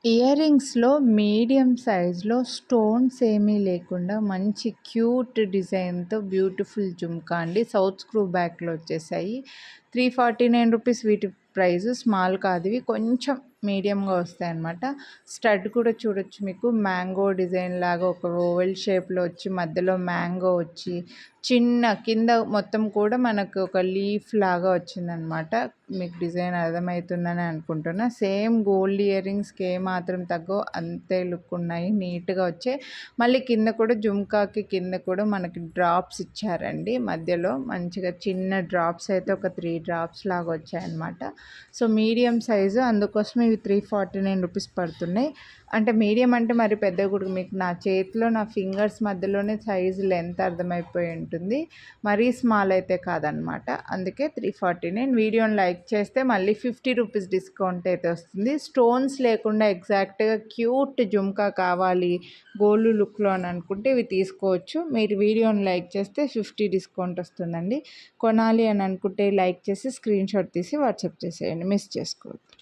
Year రింగ్స్‌లో medium సైజ్‌లో stones ఏమీ లేకుండా మంచి క్యూట్ డిజైన్‌తో బ్యూటిఫుల్ జుంకా అండి. సౌత్ స్క్రూ బ్యాక్‌లో వచ్చేసాయి. 349 రూపీస్ వీటి ప్రైస్. స్మాల్ కాదు ఇవి, కొంచెం మీడియంగా వస్తాయన్నమాట. స్టడ్ కూడా చూడొచ్చు, మీకు మ్యాంగో డిజైన్ లాగా ఒక ఓవెల్ షేప్లో వచ్చి మధ్యలో మ్యాంగో వచ్చి చిన్న కింద మొత్తం కూడా మనకు ఒక లీఫ్ లాగా వచ్చిందనమాట. మీకు డిజైన్ అర్థమవుతుందని అనుకుంటున్నా. సేమ్ గోల్డ్ ఇయర్ రింగ్స్కి ఏమాత్రం తగ్గో అంతే లుక్ ఉన్నాయి, నీట్గా వచ్చాయి. మళ్ళీ కింద కూడా జుమ్కాకి కింద కూడా మనకి డ్రాప్స్ ఇచ్చారండి. మధ్యలో మంచిగా చిన్న డ్రాప్స్ అయితే ఒక 3 డ్రాప్స్ లాగా వచ్చాయన్నమాట. సో మీడియం సైజు, అందుకోసమే ఇవి 349 రూపీస్ పడుతున్నాయి. అంటే మీడియం అంటే మరి పెద్దగా కూడా, మీకు నా చేతిలో నా ఫింగర్స్ మధ్యలోనే సైజు లెంత్ అర్థమైపోయి ఉంటుంది. మరీ స్మాల్ అయితే కాదనమాట. అందుకే 349. వీడియోని లైక్ చేస్తే మళ్ళీ 50 రూపీస్ డిస్కౌంట్ అయితే వస్తుంది. స్టోన్స్ లేకుండా ఎగ్జాక్ట్గా క్యూట్ జుమ్కా కావాలి గోల్డ్ లుక్లో అని అనుకుంటే ఇవి తీసుకోవచ్చు. మీరు వీడియోని లైక్ చేస్తే 50 డిస్కౌంట్ వస్తుందండి. కొనాలి అని అనుకుంటే లైక్ చేసి స్క్రీన్ షాట్ తీసి వాట్సాప్ చేసేయండి, మిస్ చేసుకోవద్దు.